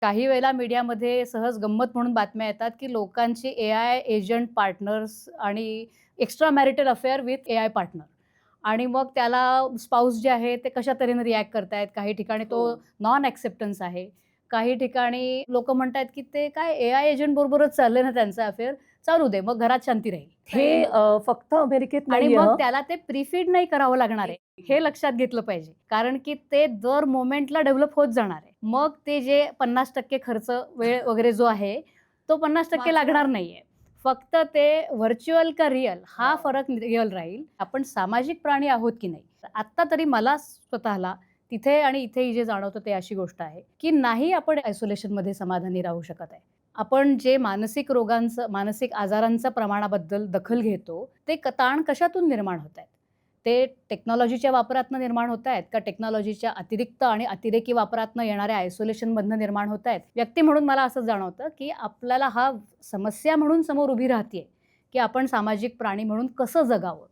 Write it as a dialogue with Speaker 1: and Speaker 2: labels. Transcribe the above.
Speaker 1: काही वेळेला मीडियामध्ये सहज गंमत म्हणून बातम्या येतात, की लोकांची एआय एजंट पार्टनर्स आणि extra marital affair with AI partner आणि मग त्याला स्पाउस जे आहे ते कशा तऱ्हेने रिॲक्ट करतायत. काही ठिकाणी तो
Speaker 2: हो.
Speaker 1: नॉन एक्सेप्टन्स आहे. काही ठिकाणी लोकं म्हणतायत, की ते काय एआय एजंट बरोबरच चाललंय ना त्यांचं अफेअर, चालू दे, मग घरात शांती राहील.
Speaker 2: हे फक्त अमेरिकेत
Speaker 1: आणि
Speaker 2: नाहीये
Speaker 1: मग
Speaker 2: हं.
Speaker 1: त्याला ते प्री नाही करावं लागणार आहे. हे लक्षात घेतलं पाहिजे. कारण की ते दर मोमेंटला डेव्हलप होत जाणार आहे. मग ते जे 50% खर्च, वेळ वगैरे जो आहे, तो 50% लागणार
Speaker 2: वाचणार.
Speaker 1: नाहीये. फक्त ते व्हर्चुअल का रिअल हा
Speaker 2: हां.
Speaker 1: फरक रिअल राहील. आपण सामाजिक प्राणी आहोत की नाही? आत्ता तरी मला स्वतःला तिथे आणि इथेही जे जाणवतं ते अशी गोष्ट आहे, की नाही आपण आयसोलेशनमध्ये समाधानी राहू शकत आहे. आपण जे मानसिक रोगांचं, मानसिक आजारांच्या प्रमाणाबद्दल दखल घेतो, ते ताण कशातून निर्माण होतायत? ते टेक्नॉलॉजीच्या वापरातनं निर्माण होतायत का टेक्नॉलॉजीच्या अतिरिक्त आणि अतिरेकी वापरातनं येणाऱ्या आयसोलेशनमधनं निर्माण होतायत? व्यक्ती म्हणून मला असं जाणवतं, की आपल्याला हा समस्या म्हणून समोर उभी राहतीये, की आपण सामाजिक प्राणी म्हणून कसं जगावं?